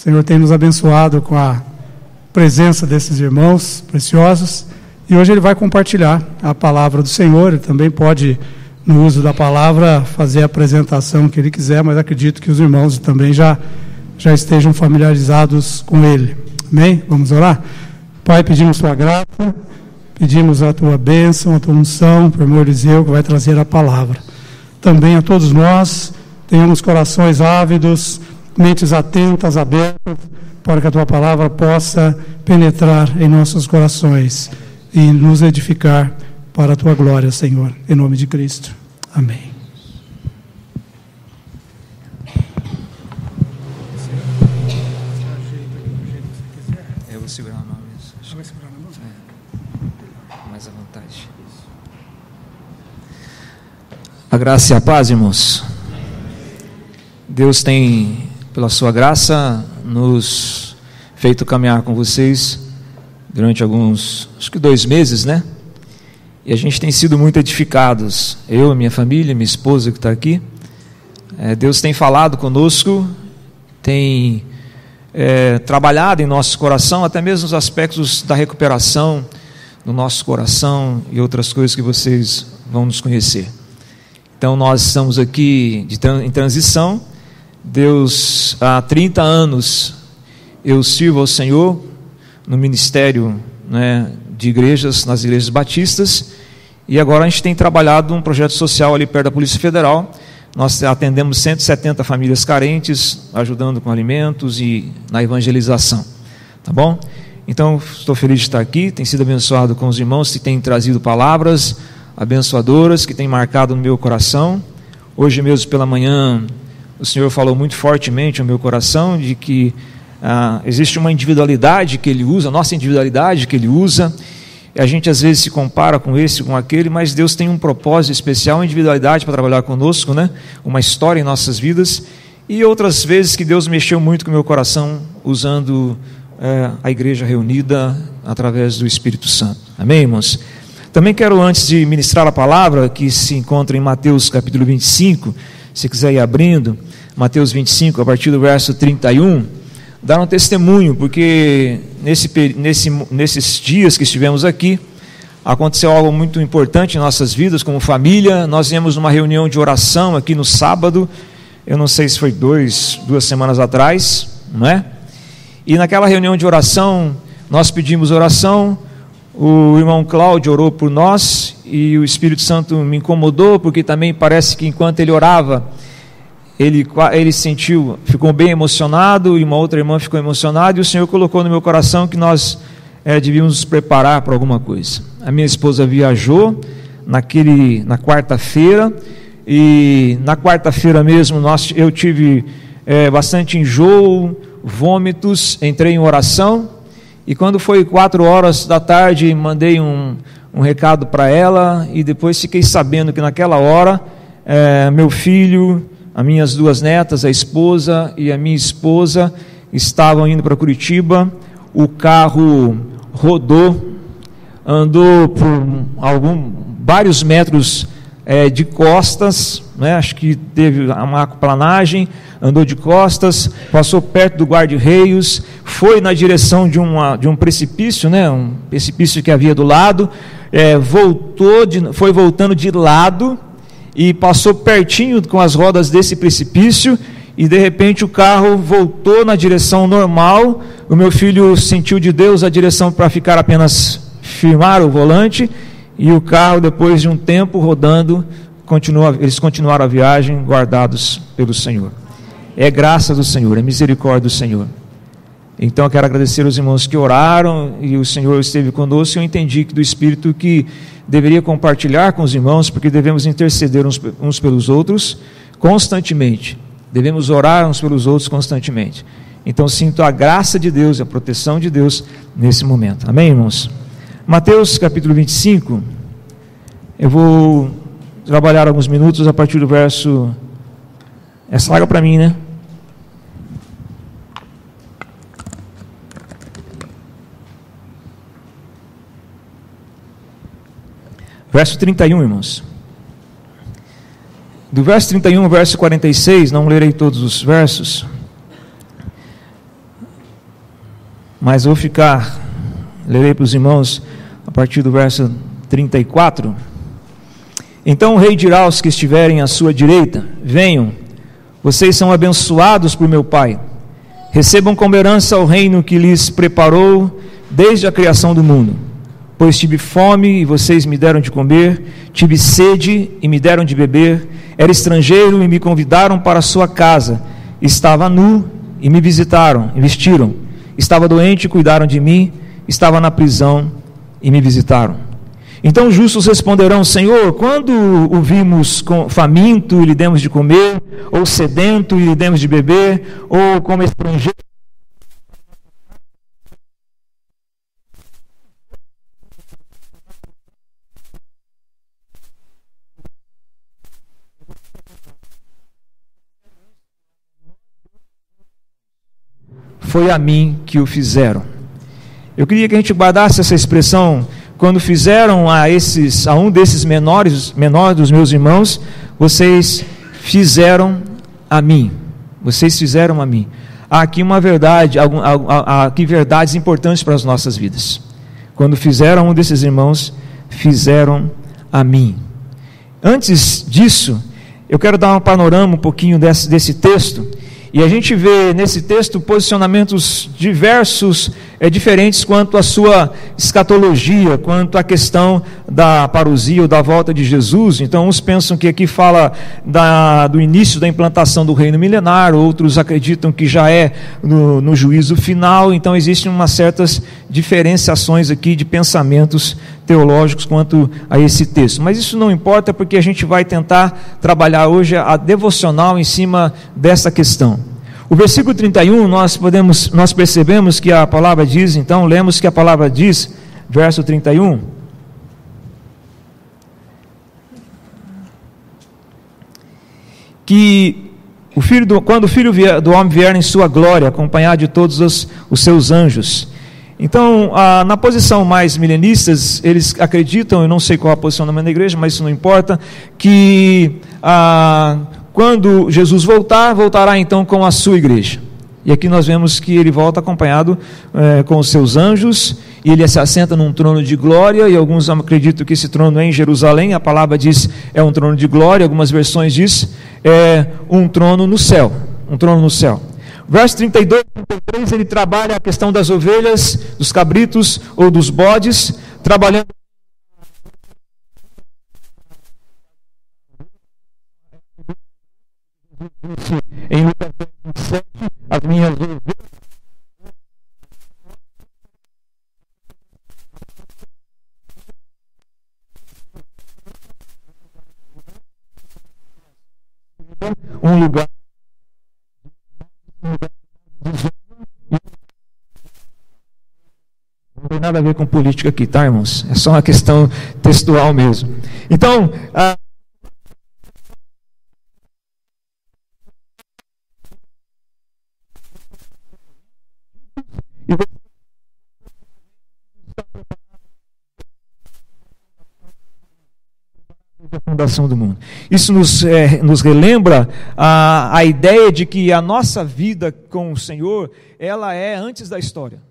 Senhor tem nos abençoado com a presença desses irmãos preciosos, e hoje ele vai compartilhar a palavra do Senhor. Ele também pode, no uso da palavra, fazer a apresentação que ele quiser, mas acredito que os irmãos também já estejam familiarizados com ele. Amém? Vamos orar? Pai, pedimos tua graça, pedimos a tua bênção, a tua unção, por amor de Deus, que vai trazer a palavra. Também a todos nós, tenhamos corações ávidos, mentes atentas, abertas, para que a tua palavra possa penetrar em nossos corações e nos edificar para a tua glória, Senhor, em nome de Cristo. Amém. Eu vou segurar a mão mesmo. Vai segurar na mão? Mais à vontade. A graça e a paz, irmãos. Deus tem, pela sua graça, nos feito caminhar com vocês durante acho que 2 meses, né? E a gente tem sido muito edificados. Eu, minha família, minha esposa que está aqui. Deus tem falado conosco, tem trabalhado em nosso coração, até mesmo os aspectos da recuperação do nosso coração e outras coisas que vocês vão nos conhecer. Então nós estamos aqui em transição. Deus, há 30 anos eu sirvo ao Senhor no ministério, né, de igrejas, nas igrejas batistas, e agora a gente tem trabalhado um projeto social ali perto da Polícia Federal. Nós atendemos 170 famílias carentes, ajudando com alimentos e na evangelização, tá bom? Então estou feliz de estar aqui, tenho sido abençoado com os irmãos que têm trazido palavras abençoadoras, que têm marcado no meu coração. Hoje mesmo pela manhã o Senhor falou muito fortemente no meu coração de que existe uma individualidade que Ele usa, a nossa individualidade que Ele usa. A gente às vezes se compara com esse, com aquele, mas Deus tem um propósito especial, uma individualidade para trabalhar conosco, né? Uma história em nossas vidas. E outras vezes que Deus mexeu muito com o meu coração, usando a igreja reunida através do Espírito Santo. Amém, irmãos? Também quero, antes de ministrar a palavra, que se encontra em Mateus capítulo 25, se quiser ir abrindo, Mateus 25, a partir do verso 31, dar um testemunho, porque nesses dias que estivemos aqui, aconteceu algo muito importante em nossas vidas, como família. Nós viemos numa reunião de oração aqui no sábado, eu não sei se foi 2 semanas atrás, não é? E naquela reunião de oração, nós pedimos oração, o irmão Cláudio orou por nós, e o Espírito Santo me incomodou, porque também parece que enquanto ele orava, ele sentiu, ficou bem emocionado, e uma outra irmã ficou emocionada, e o Senhor colocou no meu coração que nós devíamos nos preparar para alguma coisa. A minha esposa viajou na quarta-feira, e na quarta-feira mesmo eu tive bastante enjoo, vômitos, entrei em oração, e quando foi 4 horas da tarde, mandei um recado para ela, e depois fiquei sabendo que naquela hora, meu filho, as minhas 2 netas, a esposa e a minha esposa, estavam indo para Curitiba. O carro rodou, andou por vários metros de costas, né? Acho que teve uma aquaplanagem, andou de costas, passou perto do guarda-reios, foi na direção de um precipício, né? Um precipício que havia do lado, foi voltando de lado, e passou pertinho com as rodas desse precipício, e de repente o carro voltou na direção normal. O meu filho sentiu de Deus a direção para ficar apenas firmar o volante, e o carro, depois de um tempo rodando, eles continuaram a viagem, guardados pelo Senhor. É graça do Senhor, é misericórdia do Senhor. Então eu quero agradecer aos irmãos que oraram, e o Senhor esteve conosco. Eu entendi que do Espírito que deveria compartilhar com os irmãos, porque devemos interceder uns pelos outros constantemente, devemos orar uns pelos outros constantemente. Então sinto a graça de Deus e a proteção de Deus nesse momento. Amém, irmãos? Mateus capítulo 25, eu vou trabalhar alguns minutos a partir do verso... Essa água para mim, né? Verso 31, irmãos. Do verso 31 ao verso 46, não lerei todos os versos, mas lerei para os irmãos a partir do verso 34. Então o rei dirá aos que estiverem à sua direita: venham, vocês são abençoados por meu Pai, recebam como herança o reino que lhes preparou desde a criação do mundo. Pois tive fome e vocês me deram de comer, tive sede e me deram de beber, era estrangeiro e me convidaram para a sua casa, estava nu e me visitaram, e vestiram, estava doente e cuidaram de mim, estava na prisão e me visitaram. Então os justos responderão: Senhor, quando o vimos faminto e lhe demos de comer, ou sedento e lhe demos de beber, ou como estrangeiro? Foi a mim que o fizeram. Eu queria que a gente guardasse essa expressão: quando fizeram a um desses menores dos meus irmãos, vocês fizeram a mim. Vocês fizeram a mim. Há aqui uma verdade, há aqui verdades importantes para as nossas vidas. Quando fizeram a um desses irmãos, fizeram a mim. Antes disso, eu quero dar um panorama um pouquinho desse texto. E a gente vê nesse texto posicionamentos diversos, diferentes quanto à sua escatologia, quanto à questão da parousia ou da volta de Jesus. Então uns pensam que aqui fala do início da implantação do reino milenar, outros acreditam que já é no juízo final. Então existem umas certas diferenciações aqui de pensamentos teológicos quanto a esse texto, mas isso não importa, porque a gente vai tentar trabalhar hoje a devocional em cima dessa questão. O versículo 31, nós percebemos que a palavra diz, então lemos que a palavra diz, verso 31, que quando o Filho do Homem vier em sua glória, acompanhado de todos os seus anjos. Então, na posição mais milenistas, eles acreditam, eu não sei qual é o posicionamento da igreja, mas isso não importa, que quando Jesus voltará então com a sua igreja. E aqui nós vemos que ele volta acompanhado com os seus anjos, e ele se assenta num trono de glória, e alguns acreditam que esse trono é em Jerusalém. A palavra diz é um trono de glória, algumas versões diz é um trono no céu, um trono no céu. Verso 32 e 33, ele trabalha a questão das ovelhas, dos cabritos ou dos bodes, trabalhando em Lucas 27, as minhas ovelhas. Um lugar. Não tem nada a ver com política aqui, tá, irmãos? É só uma questão textual mesmo. Então, a fundação do mundo. Isso nos relembra a ideia de que a nossa vida com o Senhor, ela é antes da história.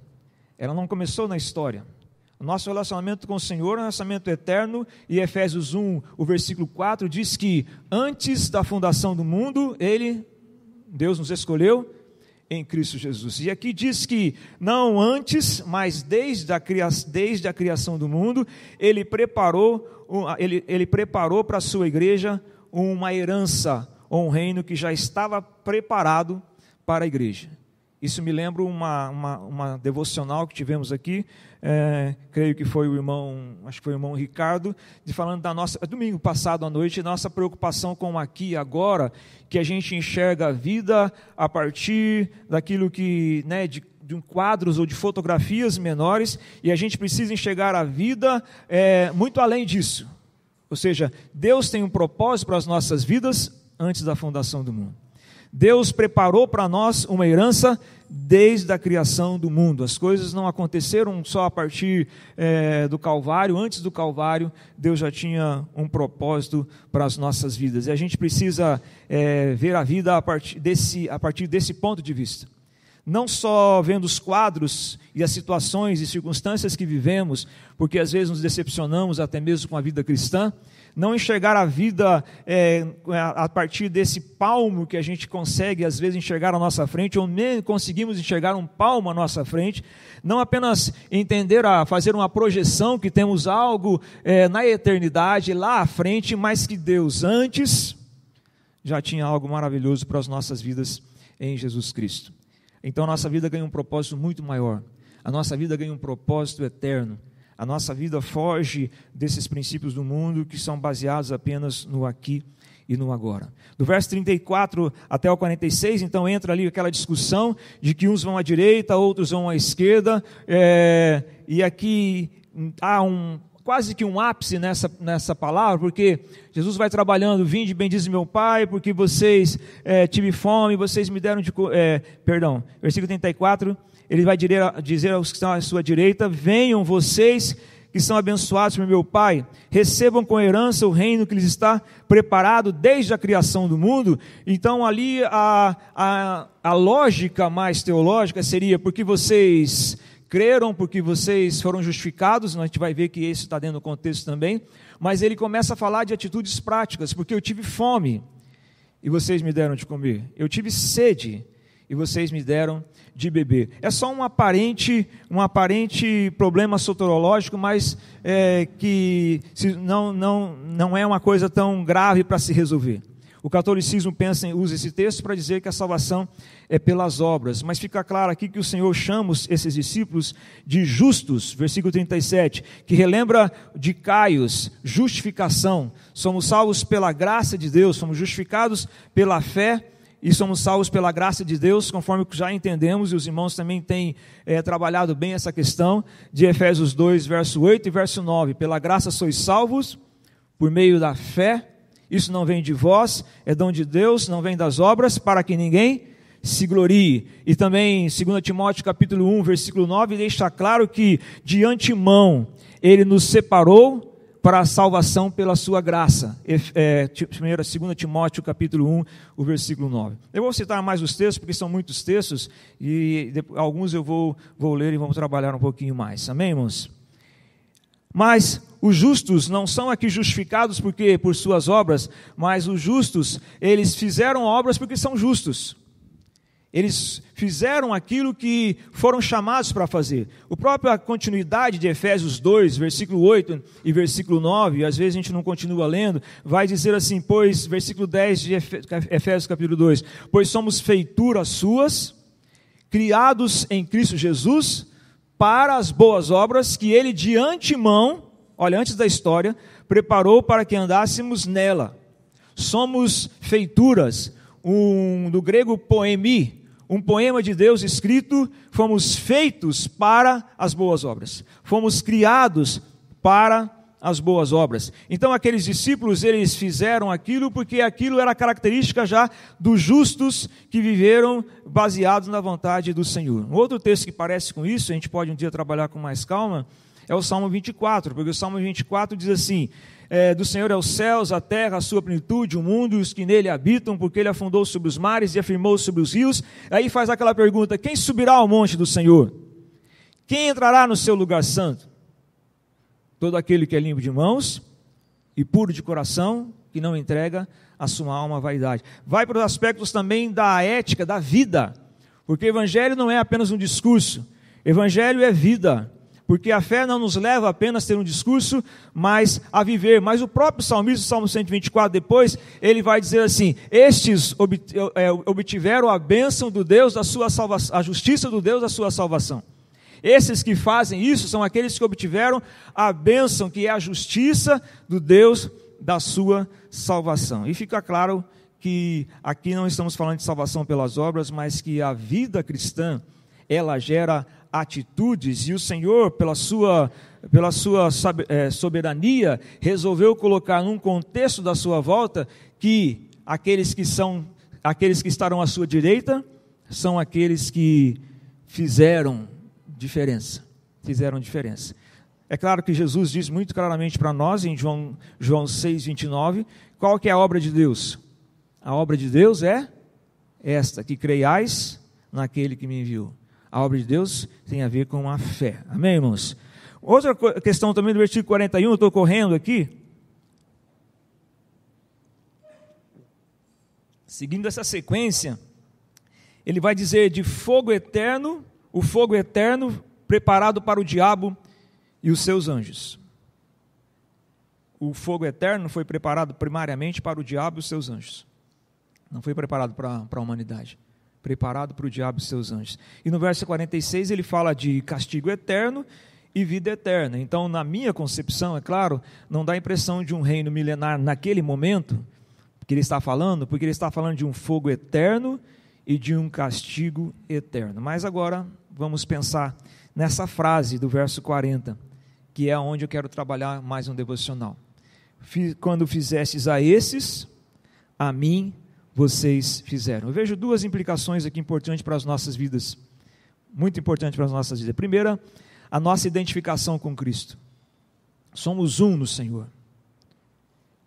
Ela não começou na história. O nosso relacionamento com o Senhor é um relacionamento eterno, e Efésios 1, o versículo 4, diz que antes da fundação do mundo, Deus nos escolheu em Cristo Jesus. E aqui diz que não antes, mas desde a criação do mundo, Ele preparou para a sua igreja uma herança, ou um reino que já estava preparado para a igreja. Isso me lembra uma devocional que tivemos aqui, creio que foi o irmão Ricardo, falando domingo passado à noite, nossa preocupação com o aqui e agora, que a gente enxerga a vida a partir daquilo que, de quadros ou de fotografias menores, e a gente precisa enxergar a vida muito além disso. Ou seja, Deus tem um propósito para as nossas vidas antes da fundação do mundo. Deus preparou para nós uma herança desde a criação do mundo. As coisas não aconteceram só a partir do Calvário. Antes do Calvário, Deus já tinha um propósito para as nossas vidas. E a gente precisa ver a vida a partir desse ponto de vista. não só vendo os quadros e as situações e circunstâncias que vivemos, porque às vezes nos decepcionamos até mesmo com a vida cristã, não enxergar a vida a partir desse palmo que a gente consegue às vezes enxergar à nossa frente, ou nem conseguimos enxergar um palmo à nossa frente, não apenas entender, fazer uma projeção que temos algo na eternidade, lá à frente, mas que Deus antes já tinha algo maravilhoso para as nossas vidas em Jesus Cristo. Então a nossa vida ganha um propósito muito maior, a nossa vida ganha um propósito eterno, a nossa vida foge desses princípios do mundo que são baseados apenas no aqui e no agora. Do verso 34 até o 46, então entra ali aquela discussão de que uns vão à direita, outros vão à esquerda, e aqui há quase que um ápice nessa palavra, porque Jesus vai trabalhando: vinde, bendize meu Pai, porque vocês tive fome, vocês me deram versículo 34, ele vai dizer aos que estão à sua direita: venham vocês que são abençoados por meu Pai, recebam com herança o reino que lhes está preparado desde a criação do mundo. Então ali a lógica mais teológica seria: porque vocês creram, porque vocês foram justificados. A gente vai ver que isso está dentro do contexto também, mas ele começa a falar de atitudes práticas: porque eu tive fome e vocês me deram de comer, eu tive sede e vocês me deram de beber. É só um aparente problema soteriológico, mas que não é uma coisa tão grave para se resolver. O catolicismo usa esse texto para dizer que a salvação é pelas obras, mas fica claro aqui que o Senhor chama esses discípulos de justos, versículo 37, que relembra de Caios, justificação. Somos salvos pela graça de Deus, somos justificados pela fé e somos salvos pela graça de Deus, conforme já entendemos, e os irmãos também têm trabalhado bem essa questão, de Efésios 2, verso 8 e verso 9, pela graça sois salvos, por meio da fé, isso não vem de vós, é dom de Deus, não vem das obras, para que ninguém se glorie. E também 2 Timóteo capítulo 1, versículo 9, deixa claro que de antemão Ele nos separou para a salvação pela sua graça. 2 Timóteo capítulo 1, o versículo 9. Eu vou citar mais os textos, porque são muitos textos, e alguns eu vou ler e vamos trabalhar um pouquinho mais. Amém, irmãos? Mas os justos não são aqui justificados por suas obras, mas os justos, eles fizeram obras porque são justos. Eles fizeram aquilo que foram chamados para fazer. A própria continuidade de Efésios 2, versículo 8 e versículo 9, às vezes a gente não continua lendo, vai dizer assim, pois, versículo 10 de Efésios capítulo 2, pois somos feituras suas, criados em Cristo Jesus, para as boas obras que Ele de antemão, olha, antes da história, preparou para que andássemos nela. Somos feituras, do grego poemi, um poema de Deus escrito, fomos feitos para as boas obras, fomos criados para as boas obras. Então aqueles discípulos, eles fizeram aquilo porque aquilo era característica já dos justos que viveram baseados na vontade do Senhor. Um outro texto que parece com isso, a gente pode um dia trabalhar com mais calma, é o Salmo 24, porque o Salmo 24 diz assim, do Senhor é os céus, a terra, a sua plenitude, o mundo e os que nele habitam, porque Ele afundou sobre os mares e afirmou sobre os rios. Aí faz aquela pergunta, quem subirá ao monte do Senhor? Quem entrará no seu lugar santo? Todo aquele que é limpo de mãos e puro de coração, que não entrega a sua alma à vaidade. Vai para os aspectos também da ética, da vida, porque o Evangelho não é apenas um discurso, Evangelho é vida. Porque a fé não nos leva apenas a ter um discurso, mas a viver. Mas o próprio salmista, Salmo 124, depois, ele vai dizer assim, estes obtiveram a bênção do Deus da sua salvação, a justiça do Deus da sua salvação. Esses que fazem isso são aqueles que obtiveram a bênção, que é a justiça do Deus da sua salvação. E fica claro que aqui não estamos falando de salvação pelas obras, mas que a vida cristã, ela gera atitudes, e o Senhor, pela sua soberania, resolveu colocar num contexto da sua volta, que aqueles que estarão à sua direita, são aqueles que fizeram diferença. É claro que Jesus diz muito claramente para nós, em João 6, 29, qual que é a obra de Deus? A obra de Deus é esta, que creiais naquele que me enviou. A obra de Deus tem a ver com a fé. Amém, irmãos? Outra questão também do versículo 41, eu estou correndo aqui. Seguindo essa sequência, ele vai dizer de fogo eterno, o fogo eterno preparado para o diabo e os seus anjos. O fogo eterno foi preparado primariamente para o diabo e os seus anjos. Não foi preparado para a humanidade. Preparado para o diabo e seus anjos. E no verso 46 ele fala de castigo eterno e vida eterna. Então, na minha concepção, é claro, não dá a impressão de um reino milenar naquele momento que ele está falando, porque ele está falando de um fogo eterno e de um castigo eterno. Mas agora vamos pensar nessa frase do verso 40, que é onde eu quero trabalhar mais um devocional. Quando fizestes a esses, a mim vocês fizeram. Eu vejo duas implicações aqui importantes para as nossas vidas, muito importantes para as nossas vidas. Primeira, a nossa identificação com Cristo. Somos um no Senhor.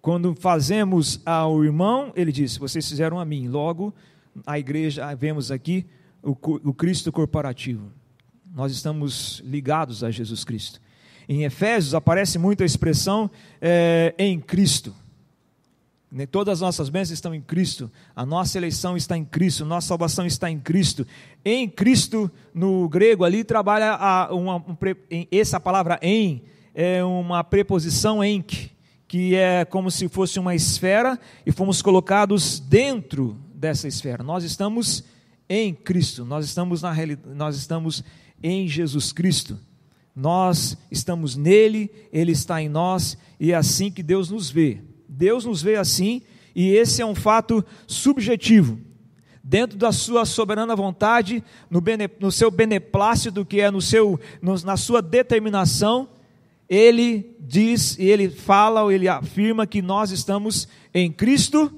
Quando fazemos ao irmão, ele diz, vocês fizeram a mim. Logo, a igreja, vemos aqui o Cristo corporativo. Nós estamos ligados a Jesus Cristo. Em Efésios aparece muito a expressão em Cristo. Todas as nossas bênçãos estão em Cristo, a nossa eleição está em Cristo, nossa salvação está em Cristo. Em Cristo, no grego ali, trabalha essa palavra em, é uma preposição enk, que é como se fosse uma esfera e fomos colocados dentro dessa esfera. Nós estamos em Cristo, nós estamos em Jesus Cristo. Nós estamos nele, ele está em nós, e é assim que Deus nos vê. Deus nos vê assim, e esse é um fato subjetivo. Dentro da sua soberana vontade, no seu beneplácito, que é na sua determinação, ele diz, ele fala, ele afirma que nós estamos em Cristo,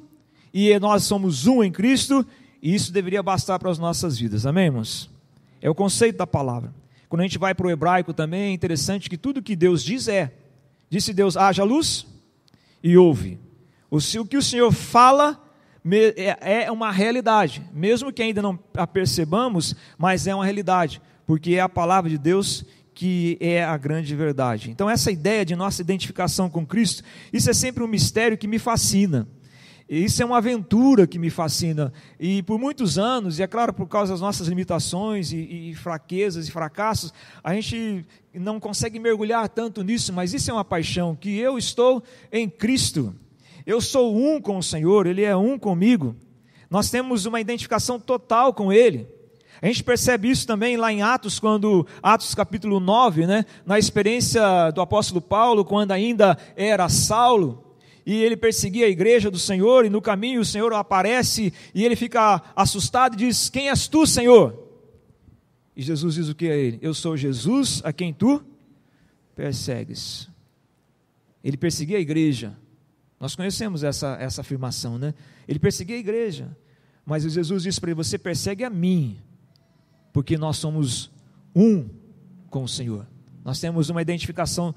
e nós somos um em Cristo, e isso deveria bastar para as nossas vidas. Amém, irmãos? É o conceito da palavra. Quando a gente vai para o hebraico também, é interessante que tudo que Deus diz disse Deus, haja luz, e houve. O que o Senhor fala é uma realidade, mesmo que ainda não a percebamos, mas é uma realidade, porque é a palavra de Deus que é a grande verdade. Então essa ideia de nossa identificação com Cristo, isso é sempre um mistério que me fascina. Isso é uma aventura que me fascina, e por muitos anos, e é claro por causa das nossas limitações e fraquezas e fracassos, a gente não consegue mergulhar tanto nisso, mas isso é uma paixão, que eu estou em Cristo, eu sou um com o Senhor, Ele é um comigo, nós temos uma identificação total com Ele. A gente percebe isso também lá em Atos, Atos capítulo 9, na experiência do apóstolo Paulo, quando ainda era Saulo, e ele perseguia a igreja do Senhor, e no caminho o Senhor aparece, e ele fica assustado e diz, quem és tu, Senhor? E Jesus diz o que a ele? Eu sou Jesus a quem tu persegues. Ele perseguia a igreja, nós conhecemos essa afirmação, Ele perseguia a igreja, mas Jesus disse para ele, você persegue a mim, porque nós somos um com o Senhor, nós temos uma identificação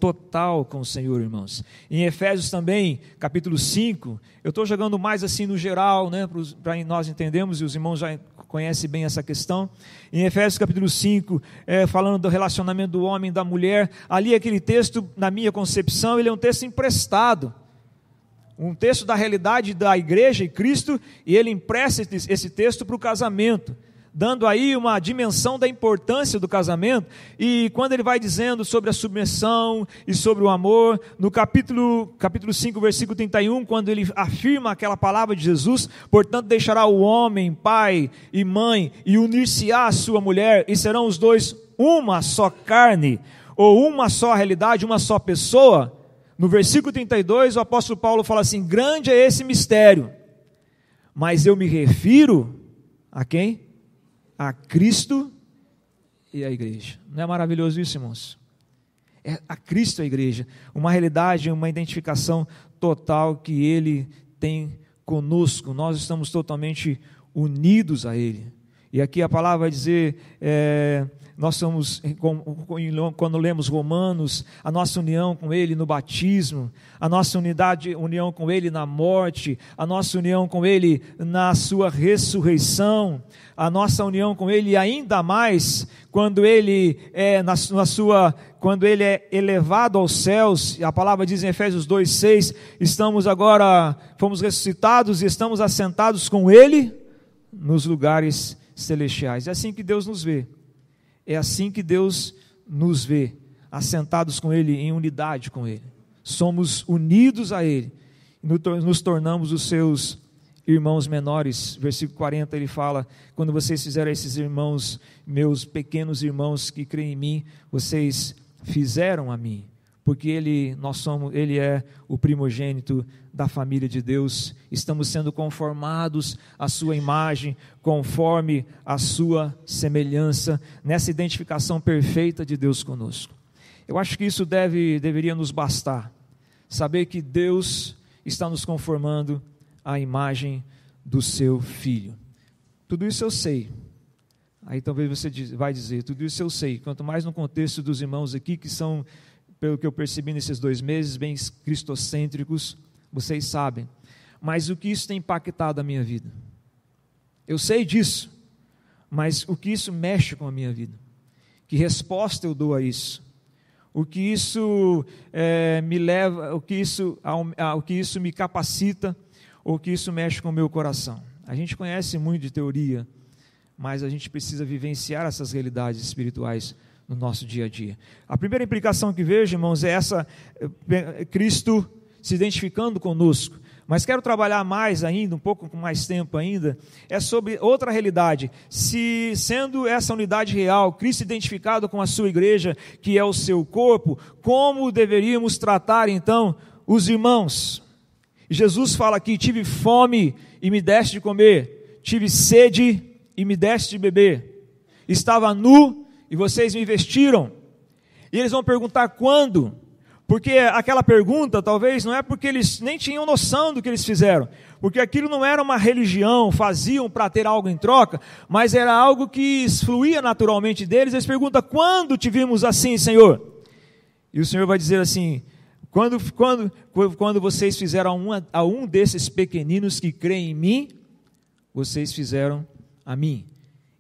total com o Senhor, irmãos. Em Efésios também, capítulo 5, eu estou jogando mais assim no geral, para nós entendermos, e os irmãos já conhecem bem essa questão. Em Efésios capítulo 5, falando do relacionamento do homem e da mulher, ali aquele texto, na minha concepção, ele é um texto emprestado, um texto da realidade da igreja e Cristo, e ele empresta esse texto para o casamento, dando aí uma dimensão da importância do casamento, e quando ele vai dizendo sobre a submissão e sobre o amor, no capítulo 5, versículo 31, quando ele afirma aquela palavra de Jesus, portanto deixará o homem, pai e mãe, e unir-se-á a sua mulher, e serão os dois uma só carne, ou uma só realidade, uma só pessoa. No versículo 32, o apóstolo Paulo fala assim, grande é esse mistério, mas eu me refiro a quem? A Cristo e a igreja. Não é maravilhoso isso, irmãos? É a Cristo e a igreja, uma realidade, uma identificação total que Ele tem conosco, nós estamos totalmente unidos a Ele. E aqui a palavra vai dizer, quando lemos Romanos, a nossa união com Ele no batismo, a nossa união com Ele na morte, a nossa união com Ele na sua ressurreição, a nossa união com Ele ainda mais quando Ele é quando Ele é elevado aos céus. A palavra diz em Efésios 2:6, fomos ressuscitados e estamos assentados com Ele nos lugares celestiais. É assim que Deus nos vê. É assim que Deus nos vê, assentados com Ele, em unidade com Ele. Somos unidos a Ele, nos tornamos os seus irmãos menores. Versículo 40 ele fala: quando vocês fizeram esses irmãos, meus pequenos irmãos que creem em mim, vocês fizeram a mim, porque Ele é o primogênito da família de Deus. Estamos sendo conformados à sua imagem, conforme a sua semelhança, nessa identificação perfeita de Deus conosco. Eu acho que isso deveria nos bastar, saber que Deus está nos conformando à imagem do seu Filho. Tudo isso eu sei. Aí talvez você vai dizer, tudo isso eu sei, quanto mais no contexto dos irmãos aqui, que são, pelo que eu percebi nesses 2 meses, bem cristocêntricos, vocês sabem. Mas o que isso tem impactado a minha vida? Eu sei disso, mas o que isso mexe com a minha vida? Que resposta eu dou a isso? O que isso me leva, o que isso me capacita, ou que isso mexe com o meu coração? A gente conhece muito de teoria, mas a gente precisa vivenciar essas realidades espirituais no nosso dia a dia. A primeira implicação que vejo, irmãos, é essa: Cristo se identificando conosco. Mas quero trabalhar mais ainda, um pouco com mais tempo ainda, é sobre outra realidade. Se, sendo essa unidade real, Cristo identificado com a sua igreja, que é o seu corpo, como deveríamos tratar então os irmãos? Jesus fala aqui: tive fome e me deste de comer, tive sede e me deste de beber, estava nu e vocês me vestiram. E eles vão perguntar quando? Porque aquela pergunta talvez não é porque eles nem tinham noção do que eles fizeram, porque aquilo não era uma religião, faziam para ter algo em troca, mas era algo que fluía naturalmente deles. Eles perguntam: quando te vimos assim, Senhor? E o Senhor vai dizer assim: quando vocês fizeram a um desses pequeninos que creem em mim, vocês fizeram a mim.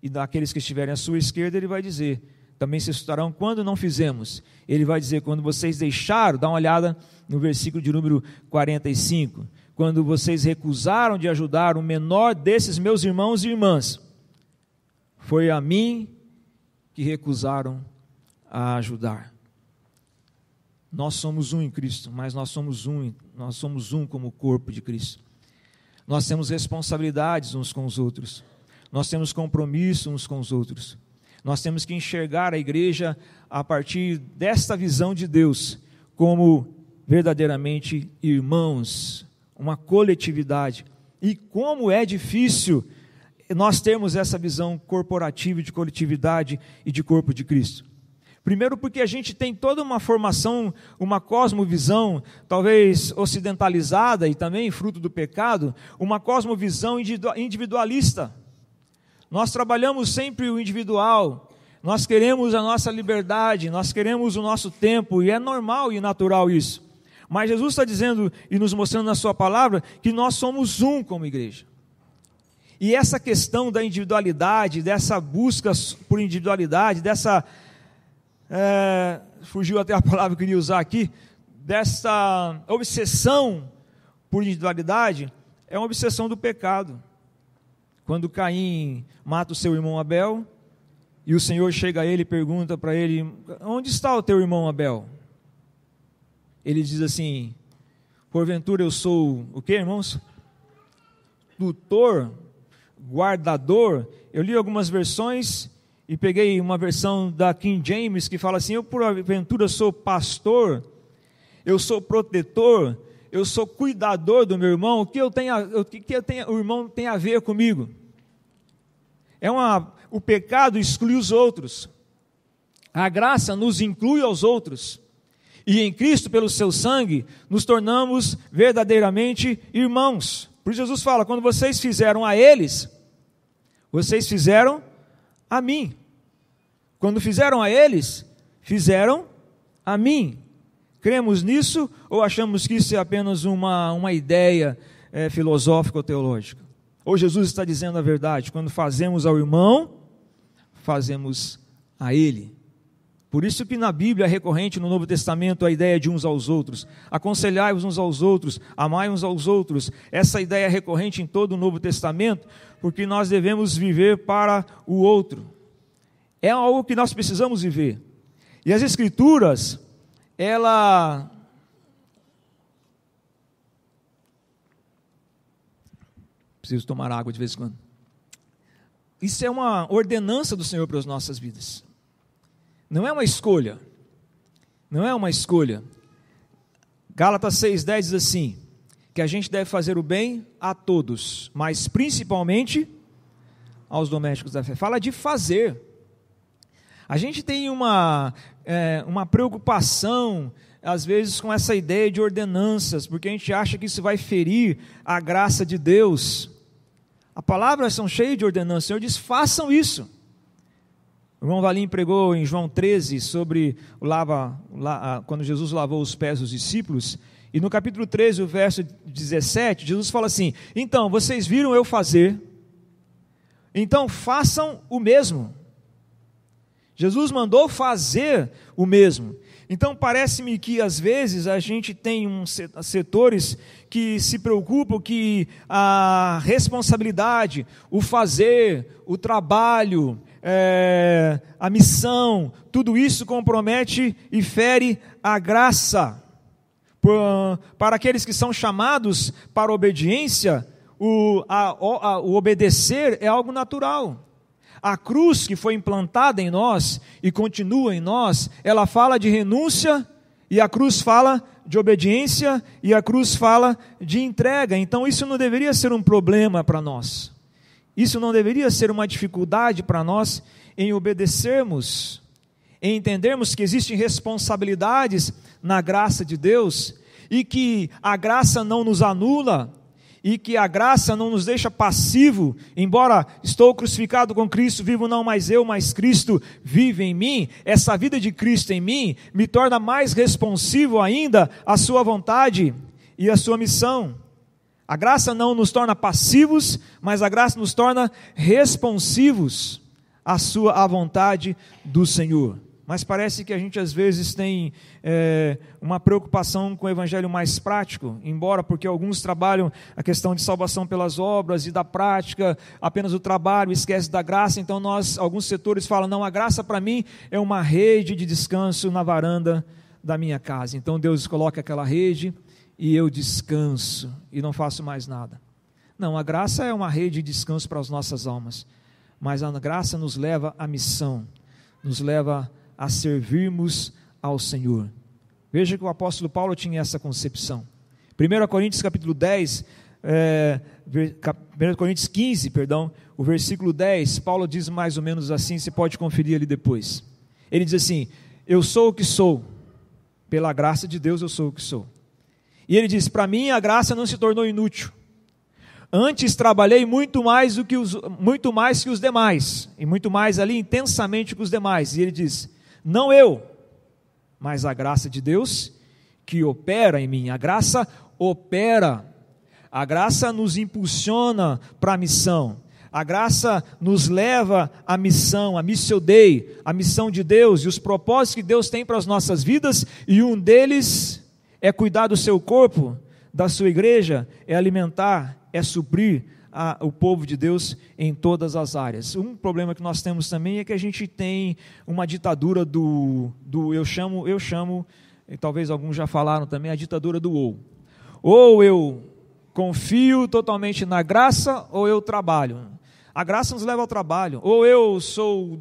E daqueles que estiverem à sua esquerda, ele vai dizer: também se assustarão quando não fizemos. Ele vai dizer: quando vocês deixaram, dá uma olhada no versículo de número 45, quando vocês recusaram de ajudar o menor desses meus irmãos e irmãs, foi a mim que recusaram a ajudar. Nós somos um em Cristo, mas nós somos um como o corpo de Cristo. Nós temos responsabilidades uns com os outros, nós temos compromisso uns com os outros. Nós temos que enxergar a igreja a partir desta visão de Deus, como verdadeiramente irmãos, uma coletividade. E como é difícil nós termos essa visão corporativa de coletividade e de corpo de Cristo. Primeiro porque a gente tem toda uma formação, uma cosmovisão, talvez ocidentalizada e também fruto do pecado, uma cosmovisão individualista. Nós trabalhamos sempre o individual, nós queremos a nossa liberdade, nós queremos o nosso tempo, e é normal e natural isso. Mas Jesus está dizendo e nos mostrando na sua palavra que nós somos um como igreja. E essa questão da individualidade, dessa busca por individualidade, fugiu até a palavra que eu queria usar aqui, dessa obsessão por individualidade, é uma obsessão do pecado. Quando Caim mata o seu irmão Abel, e o Senhor chega a ele e pergunta para ele: onde está o teu irmão Abel? Ele diz assim: porventura eu sou o que, irmãos? Tutor, guardador. Eu li algumas versões e peguei uma versão da King James que fala assim: eu porventura sou pastor, eu sou protetor, eu sou cuidador do meu irmão. O que o irmão tem a ver comigo? O pecado exclui os outros, a graça nos inclui aos outros, e em Cristo, pelo seu sangue, nos tornamos verdadeiramente irmãos. Por isso Jesus fala: quando vocês fizeram a eles, vocês fizeram a mim. Quando fizeram a eles, fizeram a mim. Cremos nisso ou achamos que isso é apenas uma ideia filosófica ou teológica? Ou Jesus está dizendo a verdade? Quando fazemos ao irmão, fazemos a ele. Por isso que na Bíblia é recorrente no Novo Testamento a ideia de uns aos outros. Aconselhai-vos uns aos outros, amai uns aos outros. Essa ideia é recorrente em todo o Novo Testamento, porque nós devemos viver para o outro. É algo que nós precisamos viver. E as Escrituras, Preciso tomar água de vez em quando. Isso é uma ordenança do Senhor para as nossas vidas. Não é uma escolha. Não é uma escolha. Gálatas 6,10 diz assim, que a gente deve fazer o bem a todos, mas principalmente aos domésticos da fé. Fala de fazer. A gente tem uma preocupação, às vezes, com essa ideia de ordenanças, porque a gente acha que isso vai ferir a graça de Deus. As palavras são cheias de ordenanças. O Senhor diz, façam isso. O irmão Valim pregou em João 13 sobre quando Jesus lavou os pés dos discípulos, e no capítulo 13, o verso 17, Jesus fala assim, então, vocês viram eu fazer, então façam o mesmo. Jesus mandou fazer o mesmo. Então parece-me que às vezes a gente tem setores que se preocupam que a responsabilidade, o fazer, o trabalho, a missão, tudo isso compromete e fere a graça. Para aqueles que são chamados para a obediência, o obedecer é algo natural. A cruz que foi implantada em nós e continua em nós, ela fala de renúncia, e a cruz fala de obediência, e a cruz fala de entrega. Então isso não deveria ser um problema para nós. Isso não deveria ser uma dificuldade para nós em obedecermos, em entendermos que existem responsabilidades na graça de Deus, e que a graça não nos anula, e que a graça não nos deixa passivo, embora estou crucificado com Cristo, vivo não mais eu, mas Cristo vive em mim. Essa vida de Cristo em mim me torna mais responsivo ainda à sua vontade e à sua missão. A graça não nos torna passivos, mas a graça nos torna responsivos à vontade do Senhor. Mas parece que a gente às vezes tem uma preocupação com o evangelho mais prático, embora porque alguns trabalham a questão de salvação pelas obras e da prática, apenas o trabalho, esquece da graça. Então alguns setores falam, não, a graça para mim é uma rede de descanso na varanda da minha casa. Então Deus coloca aquela rede e eu descanso e não faço mais nada. Não, a graça é uma rede de descanso para as nossas almas, mas a graça nos leva à missão, nos leva a servirmos ao Senhor. Veja que o apóstolo Paulo tinha essa concepção. 1 Coríntios capítulo 10, 1 Coríntios 15, o versículo 10, Paulo diz mais ou menos assim, você pode conferir ali depois. Ele diz assim, eu sou o que sou, pela graça de Deus eu sou o que sou. E ele diz, para mim a graça não se tornou inútil. Antes trabalhei muito mais que os demais, e muito mais ali intensamente que os demais. E ele diz, não eu, mas a graça de Deus que opera em mim. A graça opera, a graça nos impulsiona para a missão, a graça nos leva à missão, a missio Dei, a missão de Deus e os propósitos que Deus tem para as nossas vidas, e um deles é cuidar do seu corpo, da sua igreja, é alimentar, é suprir o povo de Deus em todas as áreas. Um problema que nós temos também é que a gente tem uma ditadura eu chamo, e talvez alguns já falaram também, a ditadura do ou eu confio totalmente na graça, ou eu trabalho. A graça nos leva ao trabalho, ou eu sou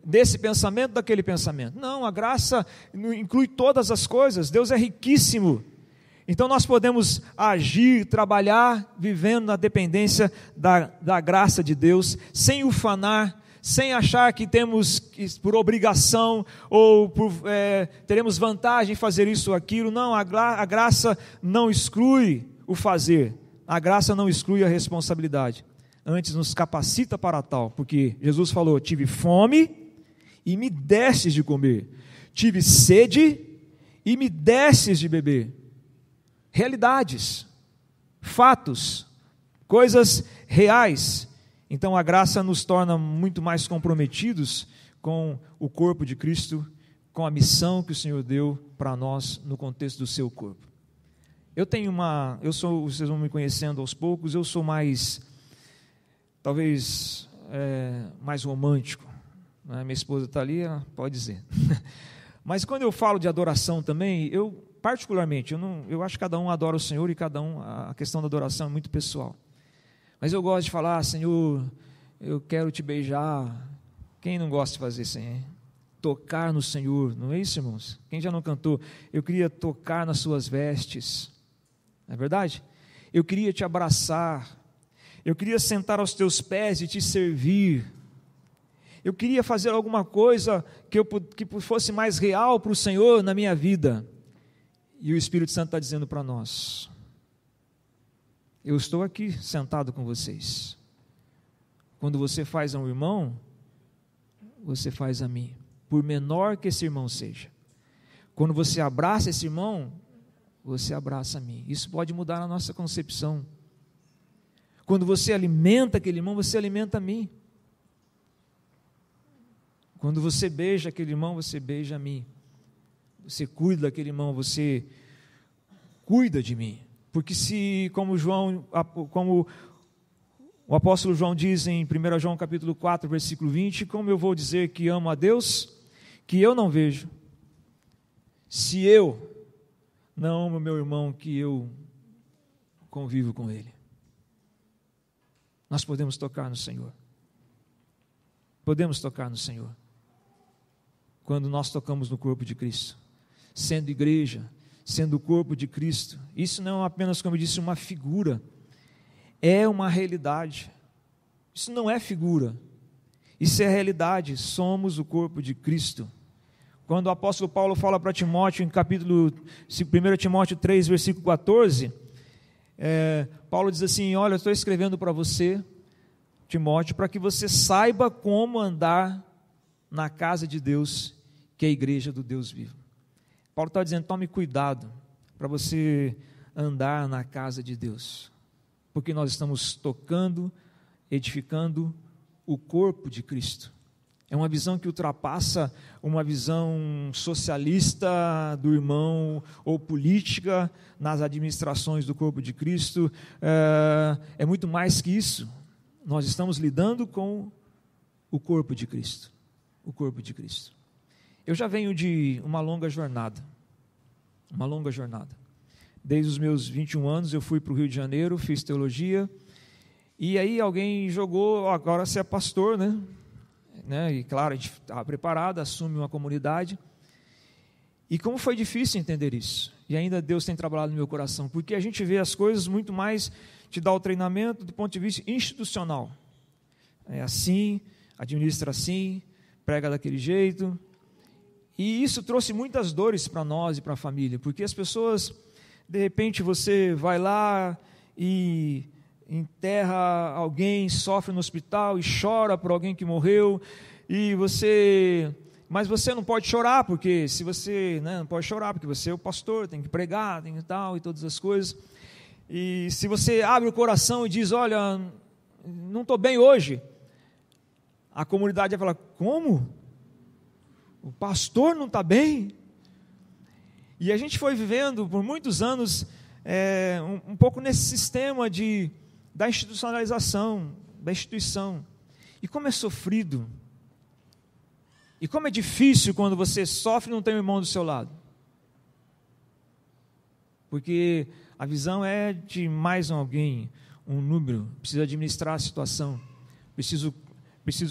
desse pensamento, daquele pensamento. Não, a graça inclui todas as coisas. Deus é riquíssimo. Então nós podemos agir, trabalhar, vivendo na dependência da graça de Deus, sem ufanar, sem achar que temos por obrigação, ou teremos vantagem em fazer isso ou aquilo. Não, a graça não exclui o fazer, a graça não exclui a responsabilidade, antes nos capacita para tal, porque Jesus falou, tive fome e me destes de comer. Tive sede e me destes de beber. Realidades, fatos, coisas reais. Então a graça nos torna muito mais comprometidos com o corpo de Cristo, com a missão que o Senhor deu para nós no contexto do seu corpo. Vocês vão me conhecendo aos poucos, eu sou mais, talvez, mais romântico. Né? Minha esposa está ali, ela pode dizer. Mas quando eu falo de adoração também, particularmente, eu acho que cada um adora o Senhor e a questão da adoração é muito pessoal. Mas eu gosto de falar, Senhor, eu quero te beijar. Quem não gosta de fazer isso aí? Tocar no Senhor, não é isso, irmãos? Quem já não cantou? Eu queria tocar nas suas vestes. Não é verdade? Eu queria te abraçar, eu queria sentar aos teus pés e te servir, eu queria fazer alguma coisa que fosse mais real para o Senhor na minha vida, e o Espírito Santo está dizendo para nós, eu estou aqui sentado com vocês, quando você faz a um irmão, você faz a mim, por menor que esse irmão seja, quando você abraça esse irmão, você abraça a mim. Isso pode mudar a nossa concepção. Quando você alimenta aquele irmão, você alimenta a mim. Quando você beija aquele irmão, você beija a mim. Você cuida daquele irmão, você cuida de mim. Porque como o apóstolo João diz em 1 João capítulo 4, versículo 20, como eu vou dizer que amo a Deus, que eu não vejo, se eu não amo meu irmão, que eu convivo com ele. Nós podemos tocar no Senhor. Podemos tocar no Senhor. Quando nós tocamos no corpo de Cristo, sendo igreja, sendo o corpo de Cristo, isso não é apenas, como eu disse, uma figura, é uma realidade. Isso não é figura, isso é realidade, somos o corpo de Cristo. Quando o apóstolo Paulo fala para Timóteo, em 1 Timóteo 3, versículo 14, Paulo diz assim, olha, eu estou escrevendo para você, Timóteo, para que você saiba como andar na casa de Deus, que é a igreja do Deus vivo. Paulo está dizendo, tome cuidado para você andar na casa de Deus, porque nós estamos tocando, edificando o corpo de Cristo. É uma visão que ultrapassa uma visão socialista do irmão ou política nas administrações do corpo de Cristo. É muito mais que isso. Nós estamos lidando com o corpo de Cristo. O corpo de Cristo. Eu já venho de uma longa jornada. Uma longa jornada. Desde os meus 21 anos eu fui para o Rio de Janeiro, fiz teologia. E aí alguém jogou, agora você é pastor, né? E claro, a gente estava preparado, assume uma comunidade, e como foi difícil entender isso, e ainda Deus tem trabalhado no meu coração, porque a gente vê as coisas muito mais, te dá o treinamento do ponto de vista institucional, é assim, administra assim, prega daquele jeito, e isso trouxe muitas dores para nós e para a família, porque as pessoas, de repente você vai lá e enterra alguém, sofre no hospital e chora por alguém que morreu, mas você não pode chorar, porque se você não pode chorar, porque você é o pastor, tem que pregar, tem que tal, e todas as coisas, e se você abre o coração e diz, olha, não estou bem hoje, a comunidade vai falar, como? O pastor não está bem? E a gente foi vivendo por muitos anos um pouco nesse sistema da institucionalização, da instituição. E como é sofrido. E como é difícil quando você sofre e não tem um irmão do seu lado. Porque a visão é de mais alguém, um número, precisa administrar a situação, preciso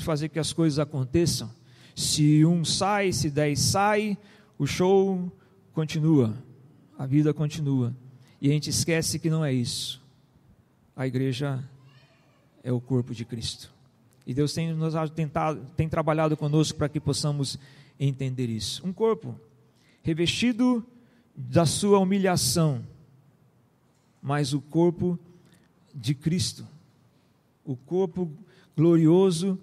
fazer que as coisas aconteçam. Se um sai, se 10 sai, o show continua, a vida continua. E a gente esquece que não é isso. A igreja é o corpo de Cristo. E Deus tem trabalhado conosco para que possamos entender isso. Um corpo revestido da sua humilhação, mas o corpo de Cristo. O corpo glorioso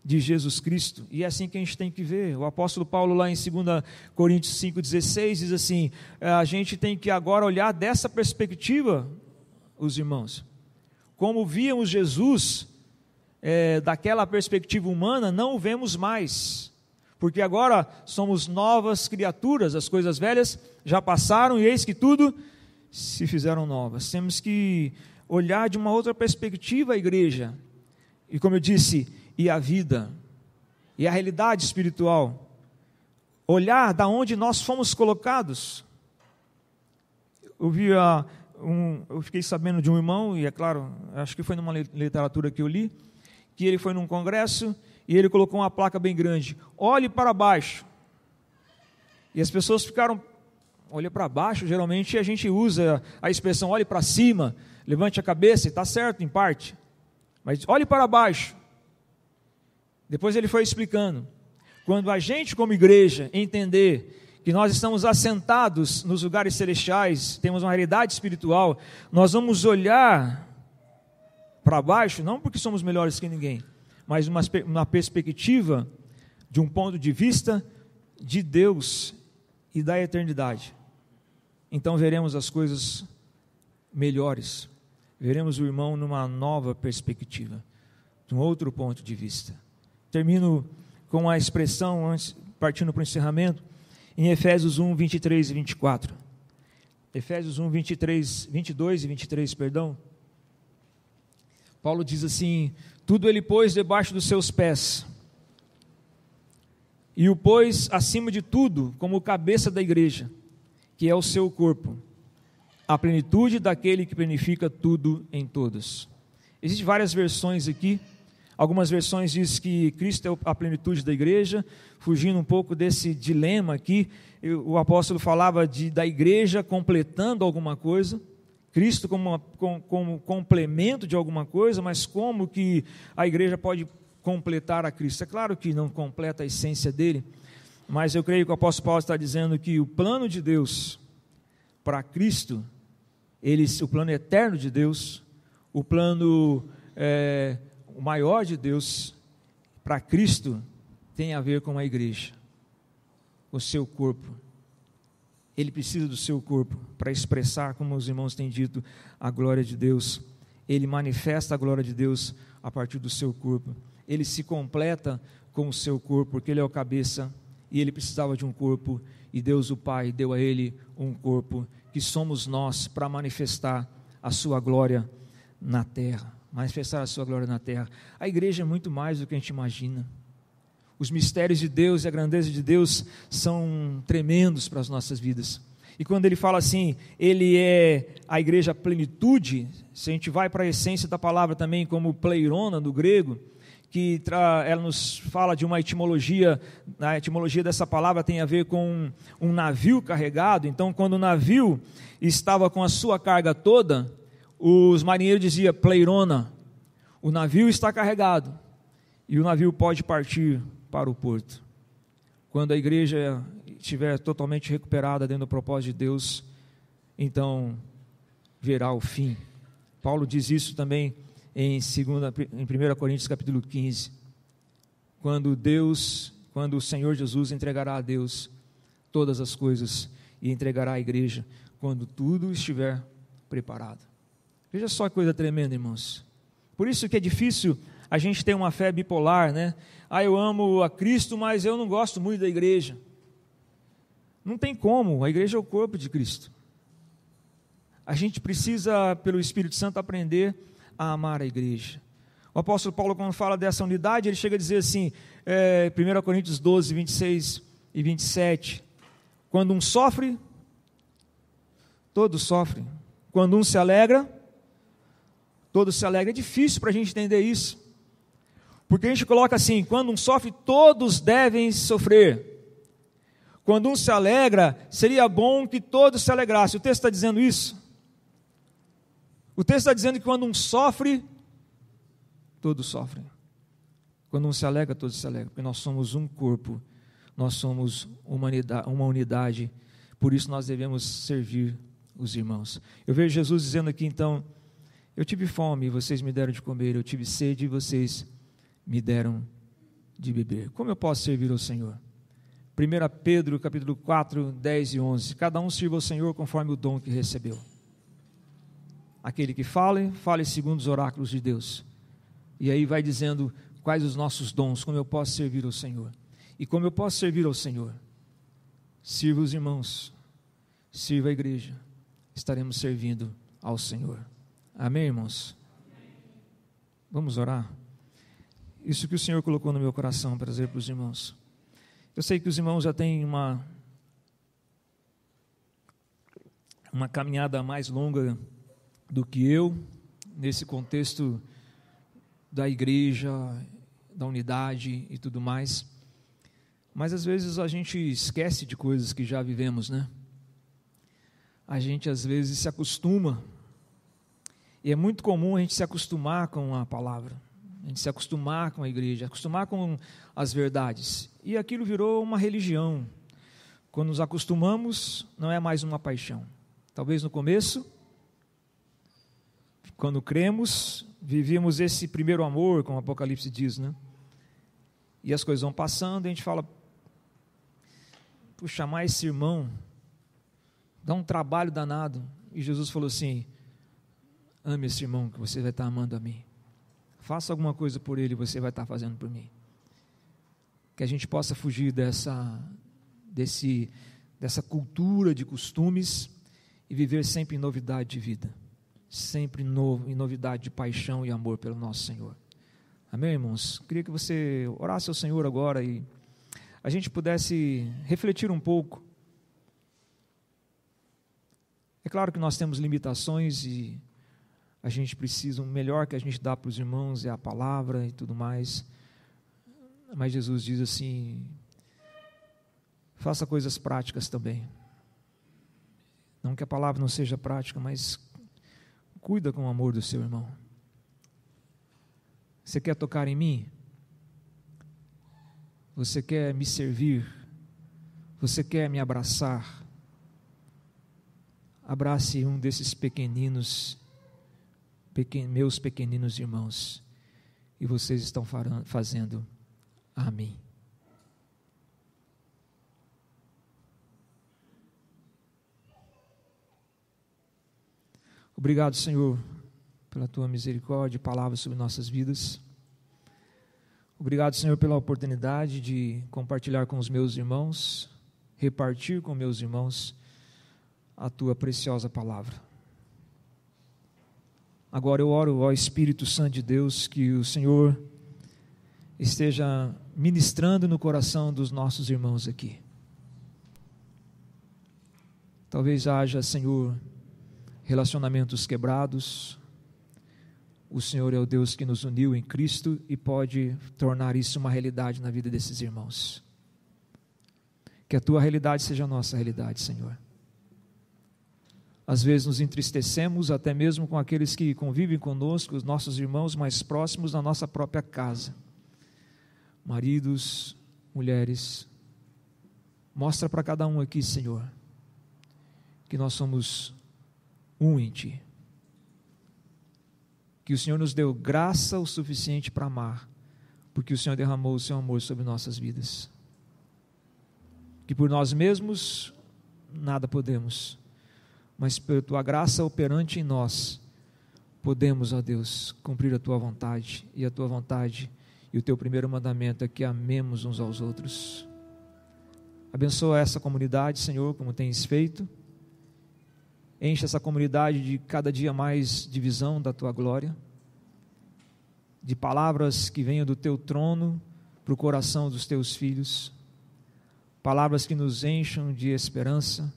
de Jesus Cristo, e é assim que a gente tem que ver. O apóstolo Paulo, lá em 2 Coríntios 5,16, diz assim: a gente tem que agora olhar dessa perspectiva, os irmãos. Como víamos Jesus, daquela perspectiva humana, não o vemos mais, porque agora somos novas criaturas, as coisas velhas já passaram, e eis que tudo se fizeram novas. Temos que olhar de uma outra perspectiva a igreja, e como eu disse, e a vida, e a realidade espiritual, olhar da onde nós fomos colocados. Eu fiquei sabendo de um irmão, e é claro, acho que foi numa literatura que eu li, que ele foi num congresso, e ele colocou uma placa bem grande: olhe para baixo. E as pessoas ficaram, olha para baixo, geralmente a gente usa a expressão olhe para cima, levante a cabeça, e está certo em parte, mas olhe para baixo. Depois ele foi explicando, quando a gente como igreja entender que nós estamos assentados nos lugares celestiais, temos uma realidade espiritual, nós vamos olhar para baixo, não porque somos melhores que ninguém, mas uma perspectiva de um ponto de vista de Deus e da eternidade. Então veremos as coisas melhores, veremos o irmão numa nova perspectiva, de um outro ponto de vista. Termino com a expressão, antes, partindo para o encerramento, em Efésios 1, 23 e 24. Efésios 1, 22 e 23, perdão. Paulo diz assim: tudo ele pôs debaixo dos seus pés, e o pôs acima de tudo, como cabeça da igreja, que é o seu corpo, a plenitude daquele que plenifica tudo em todos. Existem várias versões aqui. Algumas versões dizem que Cristo é a plenitude da igreja, fugindo um pouco desse dilema aqui. O apóstolo falava da igreja completando alguma coisa, Cristo como complemento de alguma coisa, mas como que a igreja pode completar a Cristo? É claro que não completa a essência dele, mas eu creio que o apóstolo Paulo está dizendo que o plano de Deus para Cristo, o plano eterno de Deus, o plano o maior de Deus para Cristo tem a ver com a igreja, o seu corpo. Ele precisa do seu corpo para expressar, como os irmãos têm dito, a glória de Deus. Ele manifesta a glória de Deus a partir do seu corpo. Ele se completa com o seu corpo, porque ele é o cabeça e ele precisava de um corpo, e Deus o Pai deu a ele um corpo, que somos nós, para manifestar a sua glória na terra. Manifestar a sua glória na terra. A igreja é muito mais do que a gente imagina. Os mistérios de Deus e a grandeza de Deus são tremendos para as nossas vidas. E quando ele fala assim, ele é a igreja plenitude, se a gente vai para a essência da palavra também, como pleirona do grego, que ela nos fala de uma etimologia, a etimologia dessa palavra tem a ver com um navio carregado. Então, quando o navio estava com a sua carga toda, os marinheiros diziam pleirona, o navio está carregado e o navio pode partir para o porto. Quando a igreja estiver totalmente recuperada dentro do propósito de Deus, então verá o fim. Paulo diz isso também em 1 Coríntios capítulo 15, quando o Senhor Jesus entregará a Deus todas as coisas e entregará à igreja quando tudo estiver preparado. Veja só que coisa tremenda, irmãos. Por isso que é difícil a gente ter uma fé bipolar, né? Eu amo a Cristo, mas eu não gosto muito da igreja. Não tem como, a igreja é o corpo de Cristo. A gente precisa, pelo Espírito Santo, aprender a amar a igreja. O apóstolo Paulo, quando fala dessa unidade, ele chega a dizer assim, 1 Coríntios 12, 26 e 27, quando um sofre, todos sofrem. Quando um se alegra, todos se alegram. É difícil para a gente entender isso, porque a gente coloca assim, quando um sofre, todos devem sofrer. Quando um se alegra, seria bom que todos se alegrassem. O texto está dizendo isso? O texto está dizendo que quando um sofre, todos sofrem. Quando um se alegra, todos se alegram, porque nós somos um corpo, nós somos uma unidade, por isso nós devemos servir os irmãos. Eu vejo Jesus dizendo aqui então, eu tive fome e vocês me deram de comer, eu tive sede e vocês me deram de beber. Como eu posso servir ao Senhor? 1 Pedro, capítulo 4, 10 e 11. Cada um sirva ao Senhor conforme o dom que recebeu. Aquele que fale segundo os oráculos de Deus. E aí vai dizendo quais os nossos dons, como eu posso servir ao Senhor. E como eu posso servir ao Senhor? Sirva os irmãos, sirva a igreja, estaremos servindo ao Senhor. Amém, irmãos? Vamos orar? Isso que o Senhor colocou no meu coração para dizer para os irmãos. Eu sei que os irmãos já têm uma caminhada mais longa do que eu, nesse contexto da igreja, da unidade e tudo mais. Mas às vezes a gente esquece de coisas que já vivemos, né? A gente às vezes se acostuma, e é muito comum a gente se acostumar com a palavra, a gente se acostumar com a igreja, acostumar com as verdades, e aquilo virou uma religião. Quando nos acostumamos, não é mais uma paixão. Talvez no começo, quando cremos, vivíamos esse primeiro amor, como o Apocalipse diz, né? E as coisas vão passando e a gente fala, puxa, chamar esse irmão dá um trabalho danado. E Jesus falou assim, ame esse irmão que você vai estar amando a mim. Faça alguma coisa por ele, você vai estar fazendo por mim. Que a gente possa fugir dessa cultura de costumes e viver sempre em novidade de vida, sempre em novidade de paixão e amor pelo nosso Senhor. Amém, irmãos? Queria que você orasse ao Senhor agora e a gente pudesse refletir um pouco. É claro que nós temos limitações e a gente precisa, o melhor que a gente dá para os irmãos é a palavra e tudo mais. Mas Jesus diz assim, faça coisas práticas também. Não que a palavra não seja prática, mas cuida com o amor do seu irmão. Você quer tocar em mim? Você quer me servir? Você quer me abraçar? Abrace um desses pequeninos, meus pequeninos irmãos, e vocês estão fazendo a mim. Obrigado, Senhor, pela Tua misericórdia e palavras sobre nossas vidas. Obrigado, Senhor, pela oportunidade de compartilhar com os meus irmãos, repartir com meus irmãos a Tua preciosa palavra. Agora eu oro ao Espírito Santo de Deus, que o Senhor esteja ministrando no coração dos nossos irmãos aqui. Talvez haja, Senhor, relacionamentos quebrados. O Senhor é o Deus que nos uniu em Cristo e pode tornar isso uma realidade na vida desses irmãos. Que a Tua realidade seja a nossa realidade, Senhor. Às vezes nos entristecemos até mesmo com aqueles que convivem conosco, os nossos irmãos mais próximos na nossa própria casa. Maridos, mulheres, mostra para cada um aqui, Senhor, que nós somos um em Ti. Que o Senhor nos deu graça o suficiente para amar, porque o Senhor derramou o Seu amor sobre nossas vidas. Que por nós mesmos nada podemos, mas pela Tua graça operante em nós, podemos, ó Deus, cumprir a Tua vontade, e a Tua vontade e o Teu primeiro mandamento é que amemos uns aos outros. Abençoa essa comunidade, Senhor, como tens feito. Enche essa comunidade de cada dia mais de visão da Tua glória, de palavras que venham do Teu trono para o coração dos Teus filhos, palavras que nos encham de esperança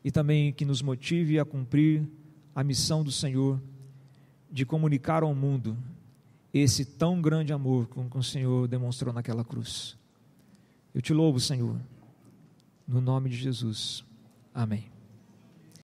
e também que nos motive a cumprir a missão do Senhor de comunicar ao mundo esse tão grande amor como o Senhor demonstrou naquela cruz. Eu Te louvo, Senhor, no nome de Jesus. Amém.